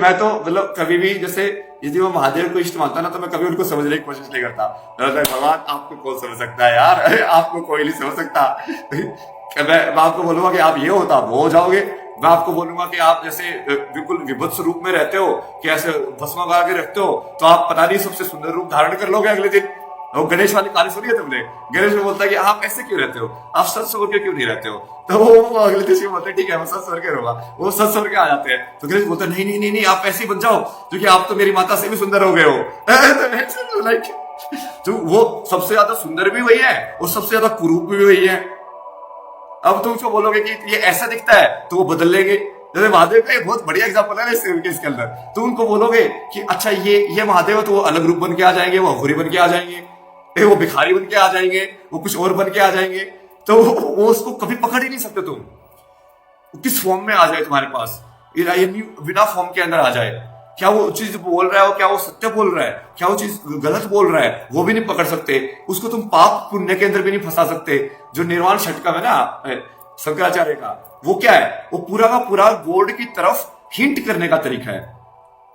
मैं तो मतलब कभी भी जैसे यदि मैं महादेव को इष्ट मानता ना तो मैं कभी उनको समझने की कोशिश नहीं करता। भगवान आपको कौन समझ सकता है यार, आपको कोई नहीं समझ सकता। मैं आपको बोलूंगा कि आप ये हो तो आप वो हो जाओगे। मैं आपको बोलूंगा कि आप जैसे बिल्कुल विभत्स रूप में रहते हो, कि ऐसे भस्म लगा के रखते हो, तो आप पता नहीं सबसे सुंदर रूप धारण कर लोगे अगले दिन। वो गणेश वाली कहानी सुनी है तुमने? गणेश में बोलता है कि आप ऐसे क्यों रहते हो, आप सच स्वर के क्यों नहीं रहते हो? तो वो अगले दिन बोलते हैं ठीक है मैं सच स्वर के रहूंगा, वो सच स्वर के आ जाते हैं। तो गणेश बोलता है नहीं नहीं नहीं नहीं, आप ऐसे ही बन जाओ क्योंकि आप तो मेरी माता से भी सुंदर हो गए हो। तो लाइक तो वो सबसे ज्यादा सुंदर भी वही है और सबसे ज्यादा कुरूप भी वही है। अब तुम उसको बोलोगे कि ये ऐसा दिखता है तो वो बदल लेंगे। जैसे महादेव का एक बहुत बढ़िया एग्जांपल है ना इसके अंदर। तो उनको बोलोगे कि अच्छा ये महादेव है, तो वो अलग रूप बन के आ जाएंगे, वो अघोरी बन के आ जाएंगे, वो भिखारी बन के आ जाएंगे, वो कुछ और बन के आ जाएंगे। तो वो उसको कभी पकड़ ही नहीं सकते तुम, किस फॉर्म में आ जाए तुम्हारे पास, बिना फॉर्म के अंदर आ जाए। क्या वो चीज बोल रहा है, क्या वो सत्य बोल रहा है, क्या वो चीज गलत बोल रहा है, वो भी नहीं पकड़ सकते। उसको तुम पाप पुण्य के अंदर भी नहीं फंसा सकते। जो निर्वाण षटकम है ना शंकराचार्य का, वो क्या है, वो पूरा का पूरा गॉड की तरफ हिंट करने का तरीका है।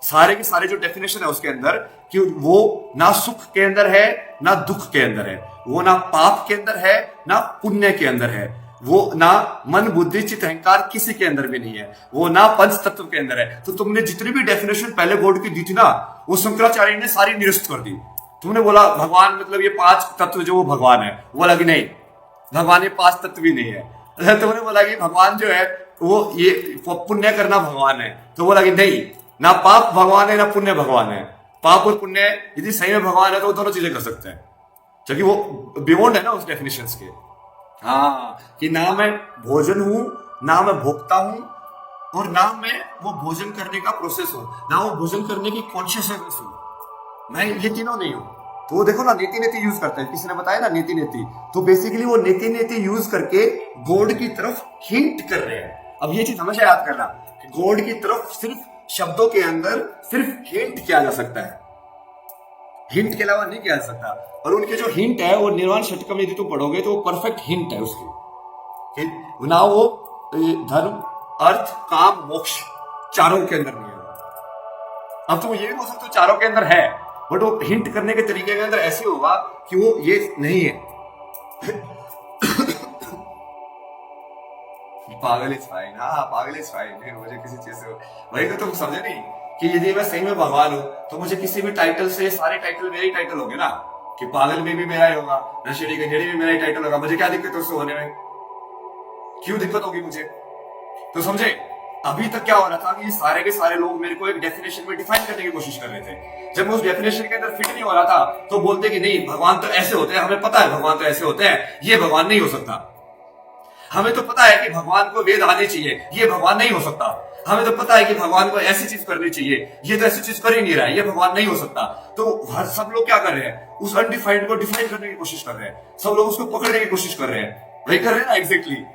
सारे के सारे जो डेफिनेशन है उसके अंदर कि वो ना सुख के अंदर है ना दुख के अंदर है, वो ना पाप के अंदर है ना पुण्य के अंदर है, वो ना मन बुद्धि चित्त अहंकार किसी के अंदर भी नहीं है, वो ना पंच तत्व के अंदर है। तो तुमने जितनी भी डेफिनेशन पहले गॉड की दी थी ना, वो शंकराचार्य ने सारी निरस्त कर दी। तुमने बोला भगवान मतलब ये पांच तत्व जो वो भगवान है, वो बोला कि नहीं भगवान ये पांच तत्व भी नहीं है। तुमने बोला कि भगवान जो है वो ये पुण्य करना भगवान है, तो बोला कि नहीं, ना पाप भगवान है ना पुण्य भगवान है। पाप और पुण्य यदि सही में भगवान है तो वो दोनों चीजें कर सकते हैं, क्योंकि वो बियॉन्ड है ना उस डेफिनेशंस के। हाँ, कि ना मैं भोजन हूं ना मैं भोक्ता हूं और ना मैं वो भोजन करने का प्रोसेस हूं, ना वो भोजन करने की कॉन्शियसनेस हूं, मैं ये तीनों नहीं हूं। तो वो देखो ना नीति नीति यूज करते हैं, किसी ने बताया ना नीति नीति, तो बेसिकली वो नीति नीति यूज करके गॉड की तरफ हिंट कर रहे हैं। अब ये चीज हमेशा याद करना, गॉड की तरफ सिर्फ शब्दों के अंदर सिर्फ हिंट किया जा सकता है, हिंट के अलावा नहीं किया जा सकता। और उनके जो हिंट है वो निर्वाण षटकम यदि तुम पढ़ोगे तो वो परफेक्ट हिंट है उसकी। ना वो धर्म अर्थ काम मोक्ष चारों के अंदर नहीं है। अब तुम ये भी बोल सकते हो चारों के अंदर है, बट वो हिंट करने के तरीके के अंदर ऐसे होगा कि वो ये नहीं है। पागल इज फाइन, हाँ पागल इज फाइन। मुझे किसी चीज से वही तो तुम समझे नहीं कि यदि मैं सही में भगवान हूं तो मुझे किसी भी टाइटल से, सारे टाइटल मेरे ही टाइटल होंगे ना, कि पागल में भी मेरा ही होगा, नशेड़ी गंजेड़ी भी मेरा ही टाइटल होगा। मुझे क्या दिक्कत है उससे होने में, क्यों दिक्कत होगी मुझे? तो समझे अभी तक क्या हो रहा था कि सारे के सारे लोग मेरे को एक डेफिनेशन में डिफाइन करने की कोशिश कर रहे थे। जब मैं उस डेफिनेशन के अंदर फिट नहीं हो रहा था तो बोलते कि नहीं भगवान तो ऐसे होते हैं, हमें पता है भगवान तो ऐसे होते हैं, ये भगवान नहीं हो सकता। हमें तो पता है कि भगवान को वेद आने चाहिए, ये भगवान नहीं हो सकता। हमें तो पता है कि भगवान को ऐसी चीज करनी चाहिए, ये तो ऐसी चीज कर ही नहीं रहा है, ये भगवान नहीं हो सकता। तो हर सब लोग क्या कर रहे हैं, उस अनडिफाइंड को डिफाइन करने की कोशिश कर रहे हैं, सब लोग उसको पकड़ने की कोशिश कर रहे हैं। वही कर रहे हैं ना एग्जैक्टली।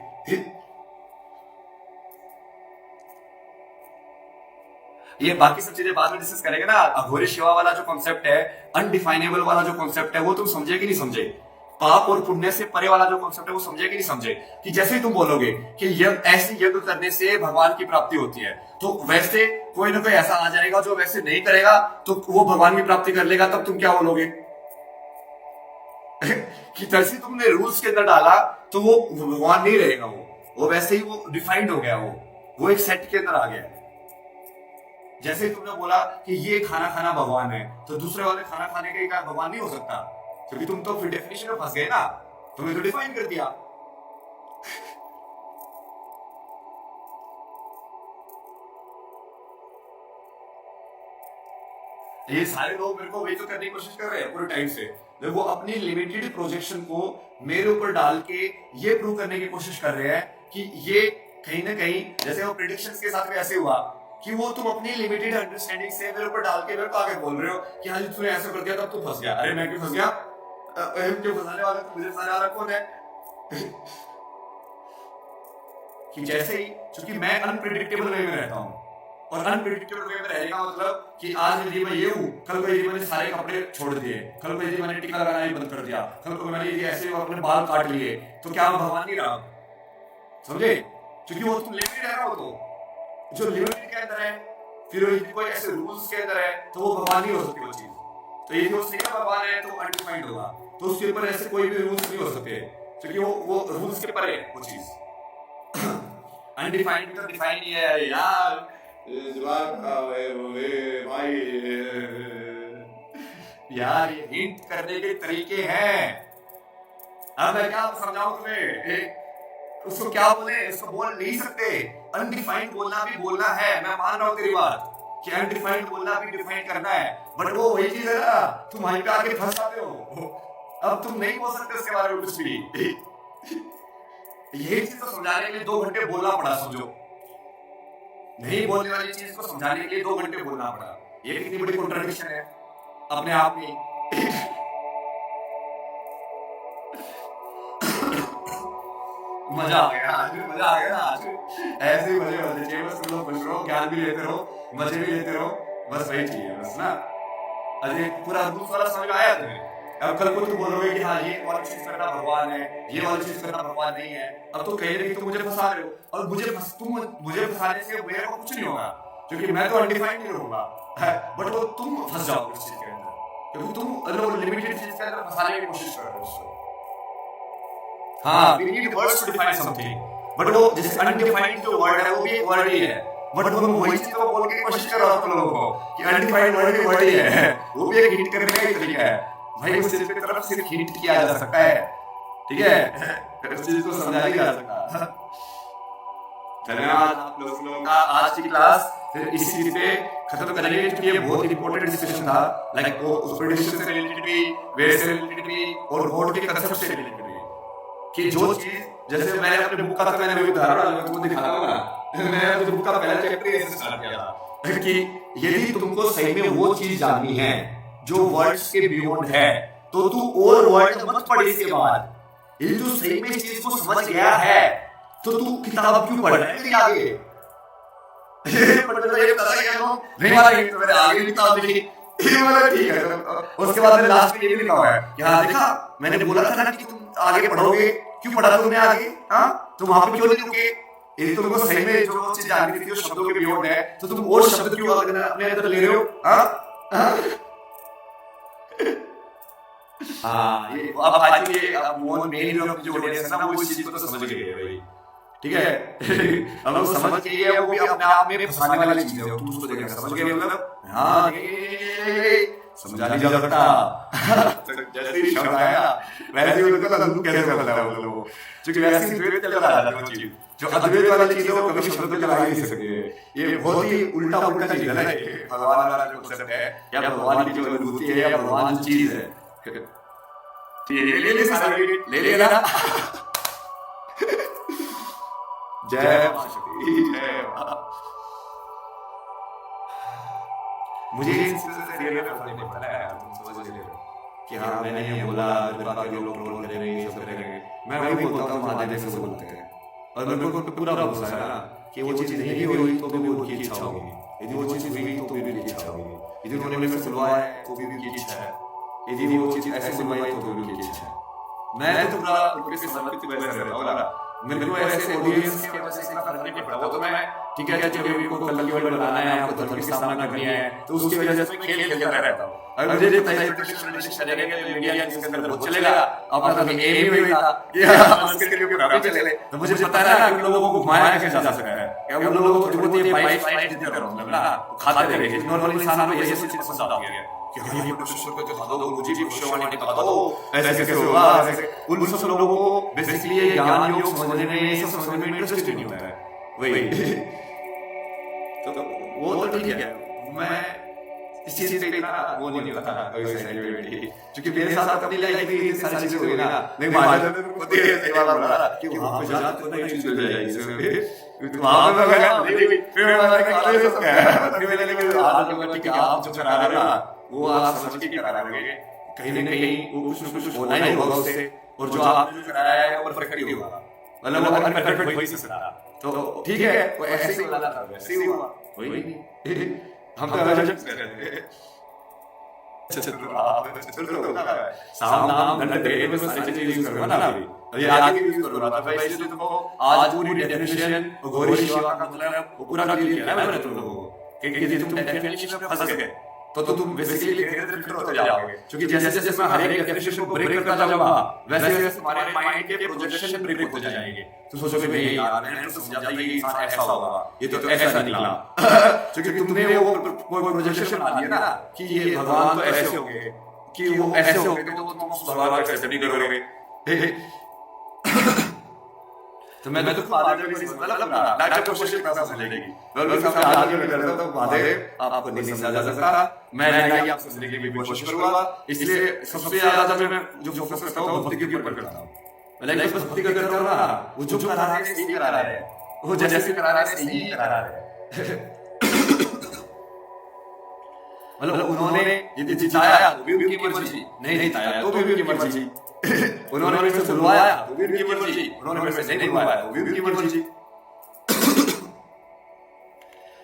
ये बाकी सब चीजें बाद में डिस्कस करेंगे ना। अघोरी शिवा वाला जो कॉन्सेप्ट है, अनडिफाइनेबल वाला जो कॉन्सेप्ट है, वो तुम समझे कि नहीं समझे? पाप और पुण्य से परे वाला जो कॉन्सेप्ट है वो समझे कि नहीं समझे? कि जैसे ही तुम बोलोगे कि ऐसे यज्ञ करने से भगवान की प्राप्ति होती है, तो वैसे कोई ना कोई ऐसा आ जाएगा जो वैसे नहीं करेगा तो वो भगवान की प्राप्ति कर लेगा। तब तुम क्या बोलोगे? कि जैसे तुमने रूल्स के अंदर डाला तो वो भगवान नहीं रहेगा, वो वैसे ही वो डिफाइंड हो गया, वो एक सेट के अंदर आ गया। जैसे ही तुमने बोला कि ये खाना खाना भगवान है, तो दूसरे वाले खाना खाने के क्या भगवान नहीं हो सकता? क्योंकि तुम तो फिर डेफिनेशन में फंस गए ना, तुमने तो डिफाइन कर दिया। ये सारे लोग मेरे को वही तो करने की कोशिश कर रहे हैं पूरे टाइम से। वो अपनी लिमिटेड प्रोजेक्शन को मेरे ऊपर डाल के ये प्रूव करने की कोशिश कर रहे हैं कि ये कहीं ना कहीं, जैसे वो प्रेडिक्शंस के साथ में ऐसे हुआ कि वो तुम अपनी लिमिटेड अंडरस्टैंडिंग से मेरे ऊपर डाल के मेरे को आगे बोल रहे हो कि हाँ जी तूने ऐसा कर दिया तब तू फंस गया। अरे मैं क्यों फंस गया? क्यों फंसाने वाला तो मुझे फंसाने वाला कौन है? कि जैसे ही, क्योंकि मैं अनप्रिडिक्टेबल वे में रहता हूँ, और अनप्रिडिक्टेबल वे में रहने का मतलब कि आज यदि मैं ये हूँ, कल को यदि मैंने सारे कपड़े छोड़ दिए, कल को यदि मैंने टीका लगाना ही बंद कर दिया, कल को मैंने यदि ऐसे अपने बाल काट लिए, तो क्या मैं भगवान नहीं रहा? समझे? क्योंकि वो तुम लिमिटेड है ना, वो तो जो लिमिटेड के अंदर है फिर कोई ऐसे रूल्स के अंदर है तो वो भगवान नहीं हो सकती वो चीज। तो ये जो सिंह भगवान है तो अनडिफाइंड होगा, तो उसके ऊपर ऐसे कोई भी रूल्स नहीं हो सकते क्योंकि वो रूल्स के परे है वो चीज। अनडिफाइंड तो डिफाइन ही है यार। भाई यार ये हिंट करने के तरीके हैं। अब मैं क्या समझाऊं तुम्हें, उसको क्या बोले, इसको बोल नहीं सकते। अनडिफाइंड बोलना भी बोलना है, मैं मान रहा हूं तेरी बात कि अनडिफाइंड बोलना भी डिफाइन करना है, बट वो वही चीज है ना, तुम वहीं पे आके फंस जाते हो। अब तुम नहीं बोल सकते उसके बारे में कुछ भी। यही चीज को समझाने के लिए 2 घंटे बोलना पड़ा, समझो। नहीं बोलने वाली चीज को समझाने के लिए 2 घंटे बोलना पड़ा। ये कितनी बड़ी कॉन्ट्रडिक्शन है अपने आप में। मजा आ गया आज, मजा आ गया आज। ऐसे ही मजे होने चाहिए, बस तुम लोग खुश रहो, ज्ञान भी लेते रहो, मजे भी लेते रहो, बस वही चाहिए बस ना। अरे पूरा रूल्स वाला समझ में आया तुम्हें? अब कल को तुम बोलोगे कि हाँ ये वाली चीज करना भगवान है, ये वाली चीज करना भगवान नहीं है। अब तो कहीं ना कहीं तुम मुझे फंसा रहे हो, और मुझे फंसाने से मेरे को कुछ नहीं होगा क्योंकि मैं तो अनडिफाइंड नहीं रहूंगा, बट वो तुम फंस जाओगे उस चीज के अंदर क्योंकि तुम लिमिटेड चीज के अंदर फंसाने की कोशिश कर रहे हो उसको। हाँ, we need words to define something, but वो जैसे undefined जो वर्ड है वो भी एक वर्ड ही है, बट वो वही चीज को बोलने की कोशिश कर रहा हूँ तुम लोगों को कि undefined वर्ड भी वर्ड ही है, वो भी एक हिंट करने का ही तरीका है। भाई उस चीज की तरफ सिर्फ हिंट किया जा सकता है, ठीक है, उस चीज को समझा नहीं जा सकता। धन्यवाद आप लोगों का। आज की क्लास फिर इसी चीज पे खत्म करेंगे क्योंकि ये बहुत इंपॉर्टेंट डिस्कशन था, लाइक वो उस प्रेडिक्शन से रिलेटेड भी, वेयर से रिलेटेड भी, और गॉड के कांसेप्ट से रिलेटेड भी, कि जो चीज जैसे मैंने अपने बुक का तो मैंने भी उदाहरण तुमको दिखाना होगा। मैंने अपने बुक का पहला चैप्टर ऐसे स्टार्ट किया था कि यदि तुमको सही में वो चीज जाननी है जो वर्ड्स के बियॉन्ड है तो तू और वर्ड मत पढ़ इसके बाद। यदि तू सही में इस चीज को समझ गया है तो तू किताब क्यों पढ़ रहा है तेरी आगे? ये बता क्या नो नहीं वाला ये तो मैंने आगे किताब लिखी, ये वाला ठीक है। उसके बाद मैंने लास्ट में ये भी लिखा हुआ है कि हाँ देखा मैंने बोला था ना कि तुम आगे पढ़ोगे, क्यों पढ़ा तुमने आगे? हाँ तुम वहां पे क्यों नहीं रुके? यदि तुमको सही में जो चीज जाननी थी जो शब्दों के बियॉन्ड है तो तुम और शब्द क्यों अपने अंदर ले रहे हो? हाँ ये अब आज ये मोहन मेन जो ऑडियंस है ना वो इस चीज को तो समझ गए भाई, ठीक है। हम लोग समझ गए वो भी अपने आप में फंसाने वाली चीज है, तुम उसको देखना समझ गए मतलब हाँ समझा नहीं जा सकता। जैसे ही शब्द आया वैसे ही उनको लल्लू कैसे चलता है वो लोग, क्योंकि वैसे ही द्वैत चल रहा है वो चीज जो अद्वैत वाली चीज है वो कभी शब्द को चला ही नहीं सकती। ये बहुत ही उल्टा उल्टा चीज है ना, ये भगवान वाला जो कांसेप्ट है या भगवान की जो अनुभूति है या भगवान जो चीज है, ले सारे ले लेना। जय मां शक्ति, जय मां। मुझे इस चीज से रियल में फर्क नहीं पड़ता है, तुम समझ ले रहे हो कि हाँ मैंने ये बोला मेरे बाकी लोग ट्रोल करेंगे ये सब करेंगे, मैं वही बोलता हूँ महादेव से बोलते हैं और मेरे को पूरा भरोसा है ना कि वो चीज नहीं हुई तो भी उनकी इच्छा होगी, यदि वो चीज हुई तो भी उनकी इच्छा होगी, यदि उन्होंने मेरे से बुलवाया है तो भी उनकी इच्छा है, यदि वो चीज ऐसे बुलवाई तो भी उनकी इच्छा है। मैं तो पूरा उनके समर्पित वैसे रहता हूँ ना, मेरे को ऐसे ऑडियंस की वजह से इतना फर्क नहीं पड़ता। वो तो मैं ठीक है जब भी को कल की वर्ड बनाना है आपको धर्म की स्थापना करनी है तो उसकी वजह से मैं खेल खेलता रहता हूँ। अगर मुझे पता है कि मीडिया जिसके अंदर बहुत चलेगा अपना तो एम ही वही था कि उसके लिए क्यों चले, तो मुझे पता है ना कि लोगों को घुमाया कैसे जा सकता है, क्या उन लोगों को थोड़ी बहुत ये बाइट देते रहूंगा ना, खाते रहेंगे नॉर्मल इंसान को ये सब चीज पसंद आती है कि ये प्रोफेसर को दिखा दो, मुझे भी भविष्यवाणी दिखा दो, ऐसे कैसे होगा, ऐसे उन सब लोगों को बेसिकली ये ज्ञान योग समझने में ये सब समझने में इंटरेस्ट नहीं होता है वही। तो वो तो ठीक है, मैं इस चीज पे इतना वो नहीं होता था कोई सेलिब्रिटी, क्योंकि मेरे साथ अपनी लाइफ में ये सारी चीजें हुई ना, नहीं महादेव ने खुद ही सही वाला बोला कि वहां पे जात को नई चीज मिल जाएगी, तो वहां पे मैं गया फिर मैंने कहा ये सब क्या है, फिर मैंने लिखा आज जो ठीक है आप जो करा रहे हो ना वो आप समझ के करा रहे होंगे, कहीं ना कहीं वो कुछ ना कुछ होना ही होगा उससे, और जो आपने जो कराया है वो परफेक्ट ही होगा, मतलब वो अनपरफेक्ट हो ही सकता, तो ठीक है वो ऐसे ही वाला था वैसे ही हुआ कोई नहीं। हम तो अलग कर रहे थे साम नाम गंध तेरे में सारी चीजें यूज करूंगा ना अभी आगे भी यूज करूंगा, तो भाई इसलिए तुमको आज पूरी डेफिनेशन गौरी शिवा का मतलब वो पूरा क्लियर किया ना मैंने तुम लोगों को कि तुम डेफिनेशन में फंस गए तो तुम बेसिकली धीरे धीरे फिल्टर होते जाओगे, क्योंकि जैसे जैसे मैं हर एक डेफिनेशन को ब्रेक करता जाऊंगा वैसे वैसे तुम्हारे माइंड के प्रोजेक्शन ब्रेक होते जाएंगे। तो सोचोगे नहीं यार मैंने तो समझा था ये इंसान ऐसा होगा, ये तो ऐसा निकला क्योंकि तुमने वो कोई प्रोजेक्शन बना दिया ना कि ये भगवान तो ऐसे होंगे, कि वो ऐसे होंगे, तो तुम उस भगवान को एक्सेप्ट नहीं करोगे। तो मैं तो महादेव की मतलब लाइफ को कोशिश करता समझने की, मैं सबसे आगे में करता तो महादेव आपको नहीं समझा जा सकता, मैं नहीं आप समझने की भी कोशिश करूंगा। इसलिए सबसे ज्यादा जब मैं जो फोकस करता हूं भक्ति के ऊपर करता हूं। मैं लाइक बस भक्ति करता हूं ना, वो जो करा रहा है सही करा रहा है, वो जैसे करा रहा है सही करा रहा है। मतलब उन्होंने यदि जिताया तो भी उनकी मर्जी, नहीं जिताया तो भी उनकी मर्जी, उन्होंने मेरे से बुलवाया तो भी उनकी मर्जी, उन्होंने मेरे से नहीं बुलवाया तो भी उनकी मर्जी।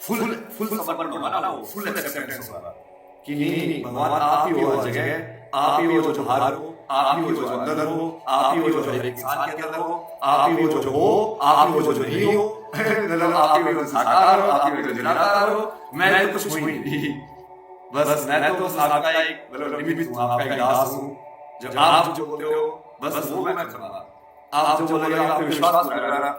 फुल समर्पण होगा ना, वो फुल एक्सेप्टेंस होगा कि नहीं भगवान आप ही हो हर जगह, आप ही हो जो बाहर हो, आप ही हो जो अंदर हो, आप ही हो जो हर एक इंसान के अंदर हो, आप ही हो जो हो, आप ही हो जो नहीं हो, मतलब आप ही हो जो साकार हो, आप ही हो जो निराकार हो। मैं तो कुछ हुई नहीं, बस मैं तो बस आपका एक मतलब निमित्त हूँ, आपका एक दास हूँ। जो आप जो बोलते हो बस वो मैं करूंगा, आप जो बोलोगे आप पे विश्वास रखना।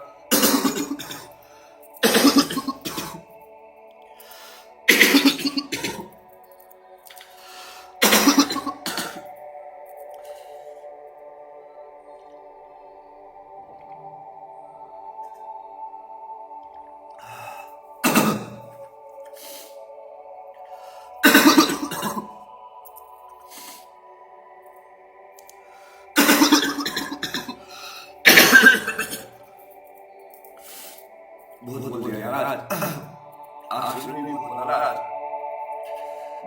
बहुत बोल दिया यार आज सुन नहीं बोला ना,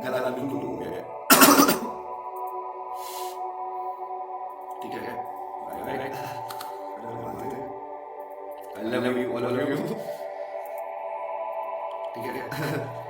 गला बिल्कुल हो गया। ठीक है I love you, all of you। ठीक है।